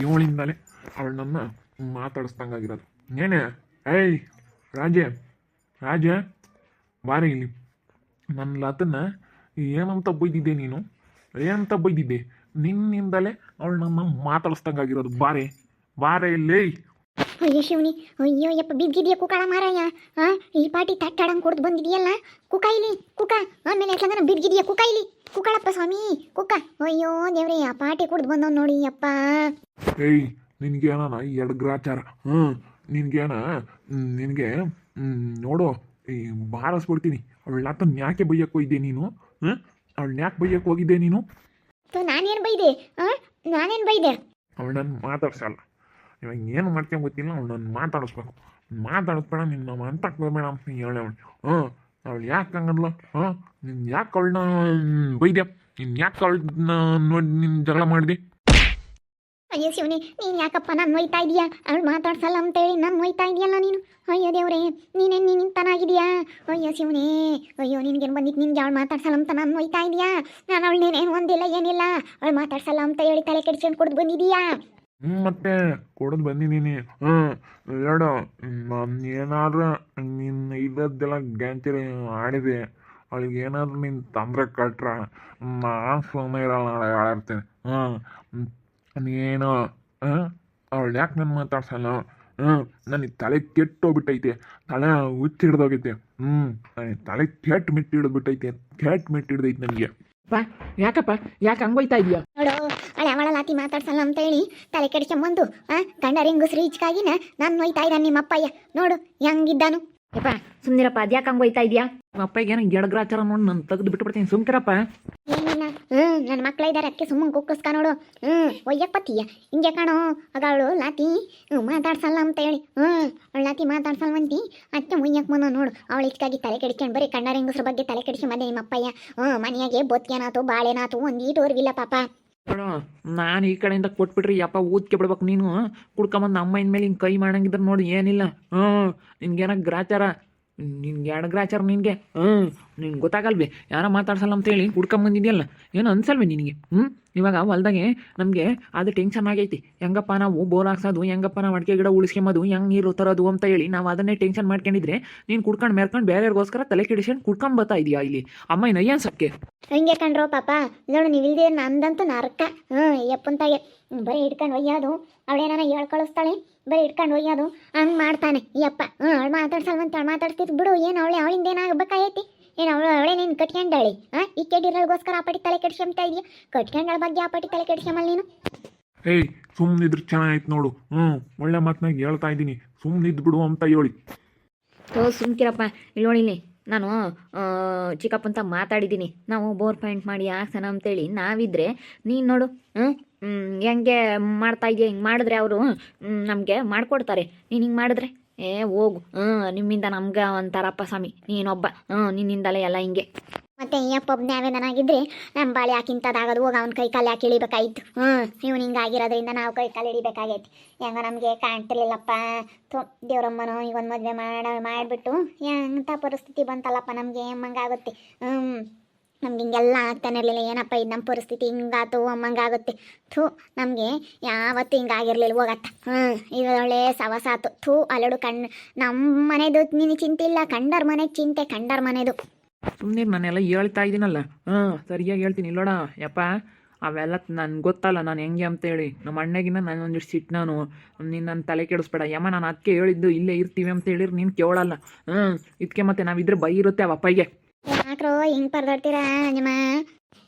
ಏಳಿಂದಲೇ ಅವಳು ನನ್ನ ಮಾತಾಡಿಸ್ದಂಗಾಗಿರೋದು. ಏನೇ ಏಯ್ ರಾಜೆ ರಾಜೆ ಬಾರಿ ಇಲ್ಲಿ. ನನ್ನ ಲತನ್ನ ಏನಂತ ಬೈದಿದ್ದೆ ನೀನು? ಏನಂತ ಬೈದಿದ್ದೆ? ನಿನ್ನಿಂದಲೇ ಅವಳು ನನ್ನ ಮಾತಾಡಿಸ್ದಂಗಾಗಿರೋದು. ಬಾರೆ ಬಾರೆ ಇಲ್ಲಿ. ಅಯ್ಯೋ ಶಿವನಿ, ಅಯ್ಯೋ ಯಪ್ಪ ಬಿದ್ದಿದ್ಯಾ ಕುಕಾಳ ಮಾರಾಯ. ಈ ಪಾಟಿ ತಟ್ಟಾಡಂಗೆ ಕುಡ್ದು ಬಂದಿದೆಯಲ್ಲ ಕುಕ ಇಲ್ಲಿ ಕುಕ. ಆಮೇಲೆ ಯಾಕಂದ್ರೆ ಬಿದ್ದಿದ್ಯಾ ಕುಕ ಇಲ್ಲಿ ಕುಕಾಳಪ್ಪ ಸ್ವಾಮಿ ಕುಕ. ಅಯ್ಯೋ ದೇವ್ರಿ ಆ ಪಾಟಿ ಕುಡ್ದು ಬಂದವ್ ನೋಡಿ ಅಪ್ಪ. ಏಯ್ ನಿನಗೇನ ಎಡ್ಗ್ರಾಚಾರ? ನಿನಗೇನ ನಿನಗೆ ನೋಡು ಈ ಬಾರಿಸ್ಬಿಡ್ತೀನಿ. ಅವಳನ್ನ ಯಾಕೆ ಬೈಯಕ್ಕೆ ಹೋಗಿದ್ದೆ ನೀನು? ಅವಳನ್ನ ಯಾಕೆ ಬೈಯಕ್ಕೆ ಹೋಗಿದ್ದೆ ನೀನು? ನಾನೇನು ಬೈದೆ? ನಾನೇನು ಬೈದೆ? ಅವಳು ನನ್ನ ಮಾತಾಡ್ಸಲ್ಲ. ಇವಾಗ ಏನು ಮಾಡ್ತೀನಿ ಗೊತ್ತಿಲ್ಲ. ಅವಳು ನನ್ನ ಮಾತಾಡಿಸ್ಬೇಡ ನಿನ್ನ ಮಾತಾಡ್ಬೇಡ ಅಂತ ಹೇಳಿ ಅವಳು. ಅವಳು ಯಾಕೆ ಹಂಗಲ್ಲ? ನೀನು ಯಾಕೆ ಅವಳನ್ನ ಬೈದ್ಯಾ? ನೀನು ಯಾಕೆ ಅವಳನ್ನ ನೋಡಿ ನಿನ್ನ ಜಗಳ ಮಾಡಿದೆ? ಅಯ್ಯೋ ಶಿವನಿ, ನೀನು ಯಾಕಪ್ಪ ನಾನು ಒಯ್ತಾ ಇದೀಯಾ? ಅವಳು ಮಾತಾಡ್ಸಲ್ಲ ಅಂತೇಳಿ ನಾನು ಒಯ್ತಾ ಇದೆಯಲ್ಲ ನೀನು. ಅಯ್ಯೋ ದೇವ್ರೆ, ನೀನು ತನಾಗಿದೆಯಾ? ಅಯ್ಯೋ ಶಿವನೇ, ಅಯ್ಯೋ ನಿನಗೇನು ಬಂದಿತ್ತು? ನಿನ್ಗೆ ಅವಳು ಮಾತಾಡ್ಸಲ್ಲ ಅಂತ ನಾನು ಒಯ್ತಾ ಇದೆಯಾ? ನಾನು ಅವಳನ್ನೇನೇನು ಒಂದಿಲ್ಲ ಏನಿಲ್ಲ, ಅವಳು ಮಾತಾಡ್ಸಲ್ಲ ಅಂತ ಹೇಳಿ ತಲೆ ಕೆಡಿಸ್ಕೊಂಡು ಕುಡ್ದು ಬಂದಿದೀಯಾ? ಮತ್ತೆ ಕೊಡೋದು ಬಂದಿದ್ದೀನಿ. ಹೇಳು, ನಾನು ಏನಾದರೂ ನಿನ್ನ ಇಲ್ಲದ್ದೆಲ್ಲ ಗ್ಯಾಂಚರಿ ಆಡಿದೆ, ಅವಳಿಗೆ ಏನಾದರೂ ನೀನು ತೊಂದರೆ ಕಟ್ರ ನಾನು ಸುಮ್ಮನೆ ಇರಲ್ಲ, ನಾಳೆ ಆಡಿರ್ತೀನಿ. ನೀನು ಅವಳು ಯಾಕೆ ನನ್ನ ಮಾತಾಡ್ಸಲ್ಲ? ನನಗೆ ತಲೆ ಕೆಟ್ಟೋಗ್ಬಿಟ್ಟೈತೆ, ತಲೆ ಹುಚ್ಚಿಡ್ದೋಗೈತೆ. ನನಗೆ ತಲೆ ಕೆಟ್ಟು ಮಿಟ್ಟಿಡ್ಬಿಟ್ಟೈತೆ, ಮಿಟ್ಟಿಡ್ದೈತೆ ನನಗೆ. ಯಾಕಪ್ಪ ಯಾಕೆ ಹಂಗೋಯ್ತಾ ಇದೆಯಾ? ನೋಡು, ಅವಳ ಲಾತಿ ಮಾತಾಡ್ಸಲ್ಲ ಅಂತ ಹೇಳಿ ತಲೆ ಕೆಡಿಸ್ಕೊಂಬಂದು ಗಂಡ ರಿಂಗುಸ್ರಿ ಈಚ್ಕಾಗಿನ ನಾನು ನೋಯ್ತಾ ಇದ್ದಾನೆ ನಿಮ್ಮ ಅಪ್ಪಯ್ಯ. ನೋಡು ಹೆಂಗಿದ್ದಾನು. ಯಪ್ಪ ಸುಮ್ಮನಿರಪ್ಪ, ಅದ್ಯಾಕೆ ಹಂಗೋಯ್ತಾ ಇದೆಯಾ? ನಮ್ಮ ಅಪ್ಪಗೆ ಏನೋ ಎಡಗ್ರಾಚಾರ ನೋಡಿ ನಾನು ತೆಗೆದು ಬಿಟ್ಬಿಡ್ತೀನಿ. ಸುಮ್ಕಿರಪ್ಪ. ಏನಿಲ್ಲ, ನನ್ನ ಮಕ್ಳ ಇದ್ದಾರೆ ಅದಕ್ಕೆ ಸುಮ್ಮನೆ ಕುಕ್ಕಸ್ಕ ನೋಡು. ಒಯ್ಯಪ್ಪತ್ತೀಯ ಹಿಂಗೆ ಕಾಣೋ. ಆಗ ಅವಳು ಲಾತಿ ಮಾತಾಡ್ಸಲ್ಲ ಅಂತ ಹೇಳಿ ಅವಳು ಲಾತಿ ಮಾತಾಡ್ಸಲ್ವಂತಿ ಅದಕ್ಕೆ ಮುಯ್ಯಕ್ಕೆ ಬಂದು ನೋಡು. ಅವಳು ಇಚ್ಕಾಗಿ ತಲೆ ಕೆಡಿಸ್ಕೊಂಡು ಬರೀ ಕಣ್ಣ ಹೆಂಗಸ್ರ ಬಗ್ಗೆ ತಲೆ ಕೆಡಿಸಿ ಬಂದೆ ನಿಮ್ಮ ಅಪ್ಪಯ್ಯ. ಮನೆಯಾಗೆ ಬೊತ್ಕೇನಾತು ಬಾಳೆನಾತು ಒಂದೀಟು ಹೊರಗಿಲ್ಲ ಪಾಪ. ನೋಡು, ನಾನು ಈ ಕಡೆಯಿಂದ ಕೊಟ್ಬಿಟ್ರಿ ಯಪ್ಪ ಊದ್ಕೆ ಬಿಡ್ಬೇಕು. ನೀನು ಕುಡ್ಕೊಂಬಂದು ಅಮ್ಮನ ಮೇಲೆ ಹಿಂಗೆ ಕೈ ಮಾಡಂಗಿದ್ರೆ ನೋಡಿ ಏನಿಲ್ಲ. ನಿನ್ಗೇನ ಗ್ರಾಚಾರ, ನಿನ್ಗೆ ಎಡಗ್ರಾಚಾರ ನಿನಗೆ. ನಿನ್ಗೆ ಗೊತ್ತಾಗಲ್ವೇ ಯಾರೋ ಮಾತಾಡ್ಸಲ್ಲ ಅಂತೇಳಿ ಕುಡ್ಕೊಂಬಂದಿದೆಯಲ್ಲ, ಏನು ಅನ್ಸಲ್ವೇ ನಿನಗೆ? ಇವಾಗ ಹೊಲ್ದಾಗೆ ನಮಗೆ ಅದು ಟೆನ್ಷನ್ ಆಗೈತಿ. ಹೆಂಗಪ್ಪ ನಾವು ಬೋರ್ ಹಾಕ್ಸೋದು, ಹೆಂಗಪ್ಪ ನಾವು ಅಡಿಕೆ ಗಿಡ ಉಳಿಸ್ಕೊಂಬೋದು, ಹೆಂಗೆ ನೀರು ತರೋದು ಅಂತ ಹೇಳಿ ನಾವು ಅದನ್ನೇ ಟೆನ್ಷನ್ ಮಾಡ್ಕೊಂಡಿದ್ರೆ ನೀನು ಕುಡ್ಕೊಂಡು ಮೆರ್ಕೊಂಡು ಬೇರೆಯವ್ರಿಗೋಸ್ಕರ ತಲೆ ಕೆಡಿಸ್ಕೊಂಡು ಕುಡ್ಕೊಂಡು ಬರ್ತಾ ಇದೆಯಾ ಇಲ್ಲಿ ಅಮ್ಮ ನಯ್ಯನ್ಸಕ್ಕೆ? ಹಿಂಗೆ ಕಂಡ್ರೋ ಪಾಪ. ನೋಡು ನೀವು ಇಲ್ದೇ ನಂದಂತೂ ನರಕ. ಯಪ್ಪಂತಾಗೆ ಬರೀ ಹಿಡ್ಕೊಂಡು ಒಯ್ಯೋದು. ಅವಳೇನಾರ ಹೇಳ್ಕಳಿಸ್ತಾಳೆ, ಬರೀ ಹಿಡ್ಕೊಂಡು ಒಯ್ಯೋದು ಹಂಗೆ ಮಾಡ್ತಾನೆ ಈ ಅಪ್ಪ. ಅವಳು ಮಾತಾಡ್ಸಲ್ವಂತ ಅವಳು ಮಾತಾಡ್ತಿದ್ದು ಬಿಡು. ಏನು ಅವಳಿಂದ ಏನಾಗಬೇಕಾಗೈತಿ? ಏನು ಅವಳೇ ನೀನು ಕಟ್ಕೊಂಡಾಳಿ? ಈ ಕೆಡಿರೋಳಿಗೋಸ್ಕರ ಆ ಪಟ್ಟಿ ತಲೆ ಕೆಡ್ಸ್ಕೊಂತ ಇದೆಯಾ? ಕಟ್ಕೊಂಡಳ ಬಗ್ಗೆ ಆ ಪಟ್ಟಿ ತಲೆ ಕೆಡ್ಸ್ಕೊಂಬಲ್ಲ ನೀನು. ಏಯ್ ಸುಮ್ಮನಿದ್ರೆ ಚೆನ್ನಾಗಿತ್ತು ನೋಡು. ಒಳ್ಳೆ ಮಾತನಾಗ ಹೇಳ್ತಾ ಇದ್ದೀನಿ, ಸುಮ್ಮನಿದ್ದು ಬಿಡು ಅಂತ ಹೇಳಿ. ಸುಮ್ಕಿರಪ್ಪ. ಇಲ್ಲಿ ನೋಡಿಲಿ, ನಾನು ಚಿಕ್ಕಪ್ಪಂತ ಮಾತಾಡಿದ್ದೀನಿ. ನಾವು ಬೋರ್ ಪಾಯಿಂಟ್ ಮಾಡಿ ಹಾಕ್ಸೋಣ ಅಂತೇಳಿ ನಾವಿದ್ರೆ ನೀನು ನೋಡು ಹೆಂಗೆ ಮಾಡ್ತಾ ಇದೆಯಾ? ಹಿಂಗೆ ಮಾಡಿದ್ರೆ ಅವರು ನಮಗೆ ಮಾಡಿಕೊಡ್ತಾರೆ. ನೀನು ಹಿಂಗೆ ಮಾಡಿದ್ರೆ ಹೋಗು, ನಿಮ್ಮಿಂದ ನಮ್ಗೆ ಒಂಥರಪ್ಪ ಸ್ವಾಮಿ ನೀನೊಬ್ಬ, ನಿನ್ನಿಂದಲೇ ಎಲ್ಲ ಹಿಂಗೆ. ಮತ್ತೆ ಈ ಅಪ್ಪ ನಾವೇನಾಗಿದ್ರೆ ನಮ್ಮ ಬಾಳೆ ಹಾಕಿಂತದಾಗೋದು. ಹೋಗಿ ಅವ್ನ ಕೈ ಕಾಲು ಯಾಕೆ ಇಳಿಬೇಕಾಗಿತ್ತು? ಇವ್ನು ಹಿಂಗೆ ಆಗಿರೋದ್ರಿಂದ ನಾವು ಕೈ ಕಾಲು ಹಿಡಿಬೇಕಾಗೈತಿ. ಹೆಂಗ ನಮಗೆ ಕಾಣ್ತಿರ್ಲಿಲ್ಲಪ್ಪ. ದೇವ್ರಮ್ಮನೋ ಈಗ ಒಂದು ಮದುವೆ ಮಾಡಿಬಿಟ್ಟು ಎಂಥ ಪರಿಸ್ಥಿತಿ ಬಂತಲ್ಲಪ್ಪ ನಮಗೆ. ಅಮ್ಮಂಗಾಗುತ್ತೆ. ನಮ್ಗೆ ಹಿಂಗೆಲ್ಲ ಆಗ್ತಾನೆ ಇರಲಿಲ್ಲ. ಏನಪ್ಪ ಇದು ನಮ್ಮ ಪರಿಸ್ಥಿತಿ ಹಿಂಗಾತು ಅಮ್ಮಂಗಾಗುತ್ತೆ. ನಮಗೆ ಯಾವತ್ತೂ ಹಿಂಗಾಗಿರ್ಲಿಲ್ಲ. ಹೋಗತ್ತ ಇದು ಒಳ್ಳೆ ಸವಸಾತು. ಅಲ್ಲಡು ನಮ್ಮ ಮನೆದು ನೀನು ಚಿಂತೆ ಇಲ್ಲ, ಕಂಡರ ಮನೆಗೆ ಚಿಂತೆ, ಕಂಡರ ಮನೆದು. ಸುಮ್ಮನೆ ನಾನೆಲ್ಲ ಹೇಳ್ತಾ ಇದ್ದೀನಲ್ಲ, ಸರಿಯಾಗಿ ಹೇಳ್ತೀನಿ. ಇಲ್ಲೋಡ ಯಪ್ಪ, ಅವೆಲ್ಲ ನನ್ಗೆ ಗೊತ್ತಲ್ಲ ನಾನು ಹೆಂಗೆ ಅಂತೇಳಿ. ನಮ್ಮ ಅಣ್ಣಗಿನ್ನ ನಾನು ಒಂದಿಷ್ಟು ಸಿಟ್ಟು. ನಾನು ನೀನು ನನ್ನ ತಲೆ ಕೆಡಿಸ್ಬೇಡ ಯಮ್ಮ. ನಾನು ಅದಕ್ಕೆ ಹೇಳಿದ್ದು ಇಲ್ಲೇ ಇರ್ತೀವಿ ಅಂತ ಹೇಳಿದ್ರೆ ನೀನು ಕೇಳಲ್ಲ. ಇದಕ್ಕೆ ಮತ್ತೆ ನಾವಿದ್ರೆ ಬೈ ಇರುತ್ತೆ ಆ ಅಪ್ಪಗೆ. ಯಾಕ್ರೋ ಹಿಂಗೆ ಪರದಾಡ್ತೀರಾ ನಿಮ್ಮ?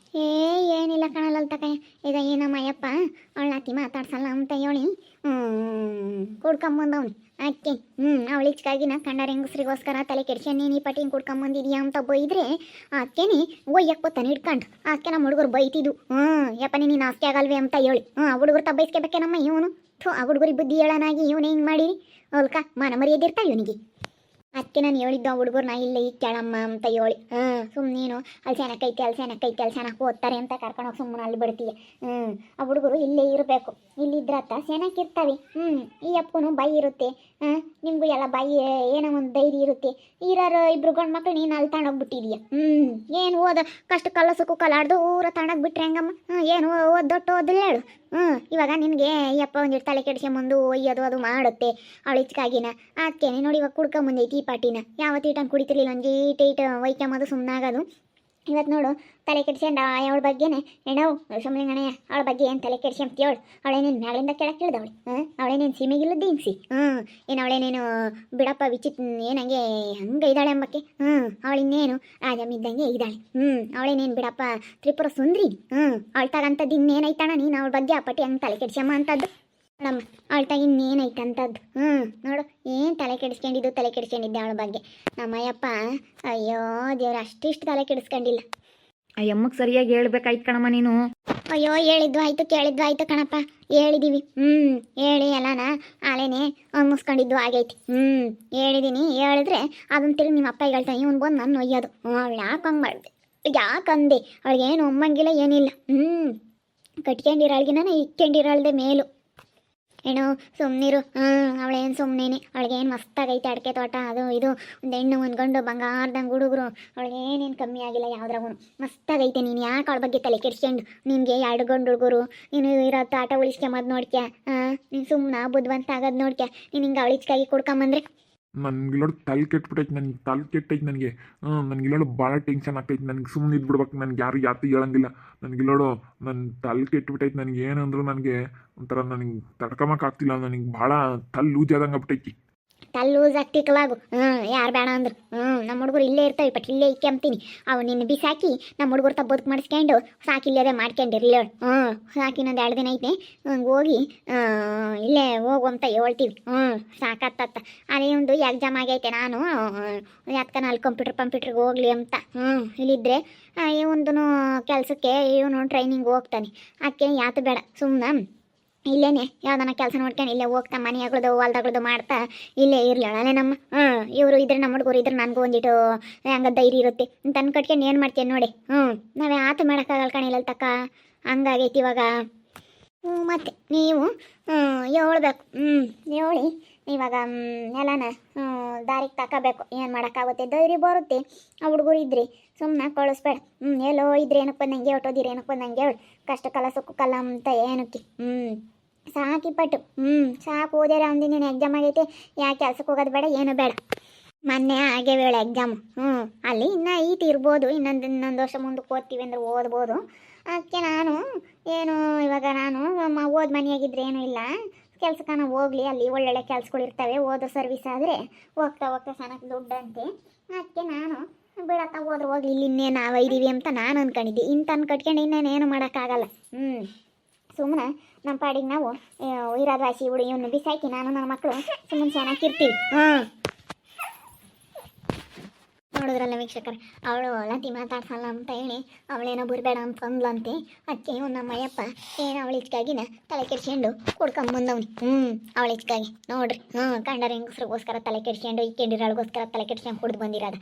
ಏನಿಲ್ಲ ಕಾಣಲ್ಲ ತಕ. ಈಗ ಏನಮ್ಮ ಅಯ್ಯಪ್ಪ ಅವಳ ಅತಿ ಮಾತಾಡ್ಸಲ್ಲ ಅಂತ ಹೇಳಿ ಕುಡ್ಕೊಂಬಂದವ್ನು ಅಕ್ಕಿ. ಅವಳು ಇಚ್ಕಾಗಿ ನಾ ಕಂಡರ ಹೆಂಗಸ್ರಿಗೋಸ್ಕರ ತಲೆ ಕೆಡ್ಸ್ಕೊಂಡು ನೀನು ಈ ಪಟ್ಟಿ ಕುಡ್ಕೊಂಬಂದಿದೀಯಾ ಅಂತ ಬೈದ್ರೆ ಅಕ್ಕೇನೆ ಒಯ್ಯಕ್ಕೆ ಬತ್ತಾನೆ ಹಿಡ್ಕೊಂಡು. ಅಕ್ಕೆ ನಮ್ಮ ಹುಡುಗರು ಬೈತಿದ್ದು ಯಪ್ಪ ನೀನು ಆಸ್ತಿ ಆಗಲ್ವೇ ಅಂತ ಹೇಳಿ. ಆ ಹುಡುಗರು ತಬ್ಬೈಸ್ಕೋಬೇಕೇನಮ್ಮ ಇವನು. ಆ ಹುಡುಗರಿಗೆ ಬುದ್ಧಿ ಹೇಳೋನಾಗಿ ಇವನೇ ಹಿಂಗೆ ಮಾಡಿರಿ ಅವಲ್ಕ ಮಾನ ಮರ್ಯಾದಿರ್ತಾ ಇವನಿಗೆ. ಅದಕ್ಕೆ ನಾನು ಹೇಳಿದ್ದು ಆ ಹುಡುಗರು ಇಲ್ಲ ಈಗ ಕೇಳಮ್ಮ ಅಂತ ಹೇಳಿ. ಸುಮ್ಮನೇನು ಅಲ್ಲಿ ಸೆನಕ್ಕೈತಿ ಓದ್ತಾರೆ ಅಂತ ಕರ್ಕೊಂಡೋಗಿ ಸುಮ್ಮನೆ ಅಲ್ಲಿ ಬಿಡ್ತೀವಿ. ಆ ಹುಡುಗರು ಇಲ್ಲೇ ಇರಬೇಕು. ಇಲ್ಲಿದ್ರತ್ತ ಸೆನಕ್ಕಿರ್ತವೆ. ಈ ಅಪ್ಪನು ಬಾಯಿ ಇರುತ್ತೆ. ನಿಮಗೂ ಎಲ್ಲ ಬಾಯಿ ಏನೋ ಒಂದು ಧೈರ್ಯ ಇರುತ್ತೆ. ಇರೋರು ಇಬ್ರು ಗಂಡು ಮಕ್ಳು ನೀನು ಅಲ್ಲಿ ತಗೊಂಡೋಗ್ಬಿಟ್ಟಿದೀಯ. ಏನು ಓದ ಕಷ್ಟ ಕಲ್ಲ ಸುಕ್ಕು ಕಲಾಡ್ದು ಊರ ತಗೊಂಡೋಗ್ಬಿಟ್ರೆ ಹೆಂಗಮ್ಮ? ಏನು ಓದ್ದೊಟ್ಟು ಓದಿಲ್ಲ ಹೇಳು. ಇವಾಗ ನಿನಗೆ ಯಪ್ಪ ಒಂದಿಟ್ಟು ತಲೆ ಕೆಡ್ಸ್ಕೊಂಬಂದು ಒಯ್ಯೋದು ಅದು ಮಾಡುತ್ತೆ ಅವಳ ಇಚ್ಕಾಗಿನ ಅದಕ್ಕೇನೆ ನೋಡಿ ಇವಾಗ ಕುಡ್ಕೊಂಬಂದೈತಿ ಈ ಪಾಟಿನ ಯಾವತ್ತು ಈಟಂಗೆ ಕುಡಿತಿರ್ಲಿಲ್ಲ ಒಂದು ಈಟ್ ಒಯ್ಕೊಂಬೋದು ಸುಮ್ಮನಾಗೋದು ಇವತ್ತು ನೋಡು ತಲೆ ಕೆಡ್ಸ್ಕೊಂಡ ಅವಳ ಬಗ್ಗೆನೆ ಹೆಣವು ಸುಮ್ಮನೆ ಅವಳ ಬಗ್ಗೆ ಏನು ತಲೆ ಕೆಡ್ಸ್ಕೊಂತೀವಳು ಅವಳೇನೇನು ಮ್ಯಾಗಳಿಂದ ಕೆಳಕ್ಕೆ ಇಳ್ದವಳು ಅವಳೇನೇನು ಸೀಮೆಗಿಲ್ಲದ್ದು ಹಿಂಗ್ಸಿ ಏನು ಅವಳೇನೇನು ಬಿಡಪ್ಪ ಏನಂಗೆ ಹಂಗೆ ಇದ್ದಾಳೆ ಎಂಬಕ್ಕೆ ಅವಳಿನ್ನೇನು ರಾಜಮಿದ್ದಂಗೆ ಇದ್ದಾಳೆ ಅವಳೇನೇನು ಬಿಡಪ್ಪ ತ್ರಿಪುರ ಸುಂದ್ರಿ ಅವಳ್ತಾಗಂಥದ್ದು ಇನ್ನೇನೈತಣ ನೀನು ಅವಳ ಬಗ್ಗೆ ಆ ಪಟ್ಟಿ ಹಂಗೆ ತಲೆ ಕೆಡ್ಸ್ಯಮ್ಮ ಅಂತದ್ದು ನಮ್ಮ ಅವಳ್ತಾಗ ಇನ್ನೇನೈತೆ ಅಂತದ್ದು ನೋಡು ಏನು ತಲೆ ಕೆಡಿಸ್ಕೊಂಡಿದ್ದೆ ಅವಳ ಬಗ್ಗೆ ನಮ್ಮಯ್ಯಪ್ಪ ಅಯ್ಯೋ ದೇವ್ರ ಅಷ್ಟಿಷ್ಟು ತಲೆ ಕೆಡಿಸ್ಕೊಂಡಿಲ್ಲ ಅಯ್ಯಮ್ಮಕ್ಕೆ ಸರಿಯಾಗಿ ಹೇಳ್ಬೇಕಾಯ್ತು ಕಣಮ್ಮ ನೀನು. ಅಯ್ಯೋ ಹೇಳಿದ್ದು ಆಯ್ತು ಕೇಳಿದ್ದು ಆಯ್ತು ಕಣಪ್ಪ ಹೇಳಿದೀವಿ ಹೇಳಿ ಎಲ್ಲನ ಆಲೇನೆ ಮುಸ್ಕೊಂಡಿದ್ದು ಆಗೈತಿ ಹೇಳಿದೀನಿ ಹೇಳಿದ್ರೆ ಅದನ್ನ ತಿರುಗಿ ನಿಮ್ಮ ಅಪ್ಪ ಹೇಳ್ತಾನೆ ಇವನು ಬಂದು ನಾನು ಒಯ್ಯೋದು ಅವಳು ಯಾಕೆ ಹಂಗೆ ಮಾಡಿದೆ ಯಾಕಂದೆ ಅವಳಿಗೇನು ಒಮ್ಮಂಗಿಲ್ಲ ಏನಿಲ್ಲ ಕಟ್ಕೊಂಡಿರಾಳ್ಗಿನ ಇಕ್ಕೊಂಡಿರಾಳ್ದೆ ಮೇಲು ಏನೋ ಸುಮ್ಮನಿರು ಅವಳೇನು ಸುಮ್ಮನೇನೆ ಅವಳಿಗೇನು ಮಸ್ತಾಗೈತೆ ಅಡಿಕೆ ತೋಟ ಅದು ಇದು ಒಂದು ಹೆಣ್ಣು ಒಂದು ಗಂಡು ಬಂಗಾರದಂಗೆ ಹುಡುಗರು ಅವಳಿಗೇನೇನು ಕಮ್ಮಿ ಆಗಿಲ್ಲ ಯಾವ್ದ್ರಾಗೂ ಮಸ್ತಾಗೈತೆ ನೀನು ಯಾಕೆ ಅವಳ ಬಗ್ಗೆ ತಲೆ ಕೆಡ್ಸ್ಕೊಂಡು ನಿನಗೆ ಎರಡು ಗಂಡು ಹುಡುಗರು ನೀನು ಇರೋ ಆಟ ಉಳಿಸ್ಕೊಂಬದು ನೋಡ್ಕ್ಯಾ ನೀನು ಸುಮ್ಮನೆ ಬುದ್ಧಿವಂತ ಆಗೋದು ನೋಡ್ಕ್ಯಾ ನೀನು ಹಿಂಗೆ ಅವಳಿಚ್ಕಾಗಿ ಕೊಡ್ಕೊಂಬಂದ್ರೆ ನನಗಿಲ್ಲೋಡು ತಲೆ ಕೆಟ್ಬಿಟ್ಟೈತೆ ನನಗೆ ನನಗಿಲ್ಲೋಡು ಭಾಳ ಟೆನ್ಷನ್ ಆಗ್ತೈತೆ ನನಗೆ ಸುಮ್ಮನೆ ಇದ್ಬಿಡ್ಬೇಕು ನನಗೆ ಯಾರು ಹೇಳಂಗಿಲ್ಲ ನನಗಿಲ್ಲೋಡು ನನ್ನ ತಲೆ ಕೆಟ್ಬಿಟ್ಟೈತೆ ನನಗೆ ಏನಂದ್ರು ನನಗೆ ಒಂಥರ ನನಗೆ ತಡ್ಕೊಂಬಕ್ಕಾಗ್ತಿಲ್ಲ ನನಗೆ ಭಾಳ ತಲೆ ಲೂಸ್ ಆದಂಗೆ ಆಗ್ಬಿಟ್ಟೈತಿ ತಲೆ ಲೂಸ್ ಆಗ್ತಿಕ್ಕಲಾಗು ಯಾರು ಬೇಡ ಅಂದ್ರು ನಮ್ಮ ಹುಡುಗರು ಇಲ್ಲೇ ಇರ್ತವೆ ಬಟ್ ಇಲ್ಲೇ ಇಕ್ಕೆಂಬ್ತೀನಿ ಅವು ನಿನ್ನ ಬಿಸಾಕಿ ನಮ್ಮ ಹುಡುಗರು ತ ಬದುಕು ಮಾಡಿಸ್ಕೊಂಡು ಸಾಕಿಲ್ಲದೆ ಮಾಡ್ಕೊಂಡಿರಲಿ ಸಾಕಿ ಇನ್ನೊಂದು 2 ದಿನ ಐತೆ ಹೋಗಿ ಇಲ್ಲೇ ಹೋಗು ಅಂತ ಹೇಳ್ತೀವಿ ಸಾಕತ್ತ ಅದೇ ಒಂದು ಎಕ್ಸಾಮ್ ಆಗೈತೆ ನಾನು ಯಾತ್ಕನ ಅಲ್ಲಿ ಕಂಪ್ಯೂಟ್ರಿಗೆ ಹೋಗ್ಲಿ ಅಂತ ಇಲ್ಲಿದ್ದರೆ ಒಂದು ಕೆಲಸಕ್ಕೆ ಇವನು ಟ್ರೈನಿಂಗ್ ಹೋಗ್ತಾನೆ ಅದಕ್ಕೆ ಯಾತು ಬೇಡ ಸುಮ್ಮನೆ ಇಲ್ಲೇನೆ ಯಾವ್ದನ್ನ ಕೆಲಸ ನೋಡ್ಕೊಂಡು ಇಲ್ಲೇ ಹೋಗ್ತಾ ಮನೆಯಾಗಳದು ಹೊಲ್ದಾಗಳದು ಮಾಡ್ತಾ ಇಲ್ಲೇ ಇರಲಿ ನಮ್ಮ ಇವರು ಇದ್ರೆ ನಮ್ಮ ಹುಡುಗರು ಇದ್ರೆ ನನಗೂ ಒಂದಿಟ್ಟು ಹಂಗೆ ಧೈರ್ಯ ಇರುತ್ತೆ ತನ್ನ ಕಟ್ಕೊಂಡು ಏನು ಮಾಡ್ತೇನೆ ನೋಡಿ ನಾವೇ ಆತು ಮಾಡೋಕ್ಕಾಗಲ್ಲ ಕಾಣಿಲ್ಲ ತಕ್ಕ ಹಂಗಾಗೈತಿ ಇವಾಗ ಮತ್ತು ನೀವು ಹೇಳ್ಬೇಕು ಹೇಳಿ ಇವಾಗ ಎಲ್ಲನ ದಾರಿಗೆ ತಗೋಬೇಕು ಏನು ಮಾಡೋಕ್ಕಾಗುತ್ತೆ ಧೈರ್ಯ ಬರುತ್ತೆ ಆ ಹುಡುಗರು ಇದ್ರಿ ಸುಮ್ಮನೆ ಕಳಿಸ್ಬೇಡ ಎಲ್ಲೋ ಇದ್ರೆ ಏನಕ್ಕೆ ಬಂದಂಗೆ ಹೊಟ್ಟೋದಿರಿ ಏನಕ್ಕೆ ಬಂದಂಗೆ ಹೇಳು ಕಷ್ಟಕ್ಕಲ್ಲ ಸುಖಕ್ಕಲ್ಲ ಅಂತ ಏನಕ್ಕೆ ಸಾಕಿಪಟ್ಟು ಸಾಕು ಓದ್ಯಾರ ಒಂದಿನ ಎಕ್ಸಾಮ್ ಆಗೈತೆ ಯಾಕೆ ಕೆಲ್ಸಕ್ಕೆ ಹೋಗೋದು ಬೇಡ ಏನು ಬೇಡ ಮೊನ್ನೆ ಹಾಗೆ ವೇಳೆ ಎಕ್ಸಾಮು ಅಲ್ಲಿ ಇನ್ನೂ ಈಟ್ ಇರ್ಬೋದು ಇನ್ನೊಂದು ವರ್ಷ ಮುಂದಕ್ಕೆ ಓದ್ತೀವಿ ಅಂದ್ರೆ ಓದ್ಬೋದು ಅದಕ್ಕೆ ನಾನು ಏನು ಇವಾಗ ನಾನು ಓದ್ ಮನೆಯಾಗಿದ್ರೆ ಏನೂ ಇಲ್ಲ ಕೆಲ್ಸಕ್ಕೆ ಹೋಗಲಿ ಅಲ್ಲಿ ಒಳ್ಳೊಳ್ಳೆ ಕೆಲ್ಸಗಳು ಇರ್ತವೆ ಓದೋ ಸರ್ವಿಸ್ ಆದರೆ ಹೋಗ್ತಾ ಚೆನ್ನಾಗಿ ದುಡ್ಡಂತೆ ಅದಕ್ಕೆ ನಾನು ಬಿಡತ್ತ ಹೋದ್ರೆ ಹೋಗ್ಲಿ ಇಲ್ಲಿ ಇನ್ನೇನು ನಾವು ಇದ್ದೀವಿ ಅಂತ ನಾನು ಅಂದ್ಕೊಂಡಿದ್ದೆ ಇಂತನ್ನು ಕಟ್ಕೊಂಡು ಇನ್ನೇನು ಮಾಡೋಕ್ಕಾಗಲ್ಲ ಸುಮ್ಮನೆ ನಮ್ಮ ಪಾಡಿಗೆ ನಾವು ಇರೋದು ವಾಸಿ ಹುಡು ಇವನು ಬಿಸಾಕಿ ನಾನು ನನ್ನ ಮಕ್ಕಳು ಸುಮ್ಮನೆ ಚೆನ್ನಾಗಿರ್ತೀವಿ ನೋಡಿದ್ರಲ್ಲ ವೀಕ್ಷಕರ ಅವಳು ಲತಿ ಮಾತಾಡ್ಸಲ್ಲ ಅಂತ ಹೇಳಿ ಅವಳೇನೋ ಬುರ್ಬೇಡ ಅಂತ ಅಂದ್ಲಂತೆ ಅದಕ್ಕೆ ಇವ್ನು ನಮ್ಮ ಅಯ್ಯಪ್ಪ ಏನು ಅವಳ ಇಚ್ಕಾಗಿನ ತಲೆ ಕೆಡ್ಸ್ಕೊಂಡು ಕೊಡ್ಕೊಂಬಂದವ್ನಿ ಅವಳ ಇಚ್ಕಾಗಿ ನೋಡ್ರಿ ಕಂಡರ ಹೆಂಗಸ್ರಿಗೋಸ್ಕರ ತಲೆ ಕೆಡ್ಸ್ಕೊಂಡು ಇಕ್ಕೊಂಡಿರೋಳಿಗೋಸ್ಕರ ತಲೆ ಕೆಡ್ಸ್ಕೊಂಡು ಕುಡ್ದು ಬಂದಿರೋದು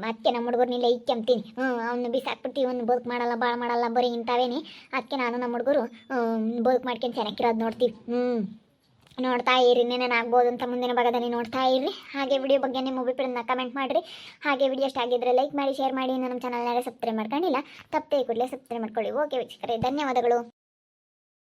ಅದಕ್ಕೆ ನಮ್ಮ ಹುಡುಗರ್ನಿಲ್ಲ ಇಕ್ಕೊಂತೀನಿ ಅವ್ನು ಬಿಸಾಕ್ಬಿಟ್ಟು ಇವನು ಬದುಕು ಮಾಡಲ್ಲ ಭಾಳ ಮಾಡಲ್ಲ ಬರೀ ಇಂಥವೇನೆ ಅದಕ್ಕೆ ನಾನು ನಮ್ಮ ಹುಡುಗರು ಬದುಕು ಮಾಡ್ಕೊಂಡು ಚೆನ್ನಾಗಿರೋದು ನೋಡ್ತೀವಿ ನೋಡ್ತಾ ಇರಿ ಇನ್ನೇನೇನು ಆಗ್ಬೋದು ಅಂತ ಮುಂದಿನ ಭಾಗದಲ್ಲಿ ನೋಡ್ತಾ ಇರಿ ಹಾಗೆ ವಿಡಿಯೋ ಬಗ್ಗೆ ನಿಮ್ಮ ಅಭಿಪ್ರಾಯನ ಕಮೆಂಟ್ ಮಾಡಿರಿ ಹಾಗೆ ವಿಡಿಯೋ ಇಷ್ಟ ಆಗಿದ್ರೆ ಲೈಕ್ ಮಾಡಿ ಶೇರ್ ಮಾಡಿ ನಮ್ಮ ಚಾನಲ್ನಾಗ ಸಬ್ಸ್ಕ್ರೈಬ್ ಮಾಡ್ಕೊಂಡಿಲ್ಲ ತಪ್ಪೇ ಕೂಡಲೇ ಸಬ್ಸ್ಕ್ರೈಬ್ ಮಾಡ್ಕೊಳ್ಳಿ ಓಕೆ ವೀಕ್ಷಕರೇ ಧನ್ಯವಾದಗಳು.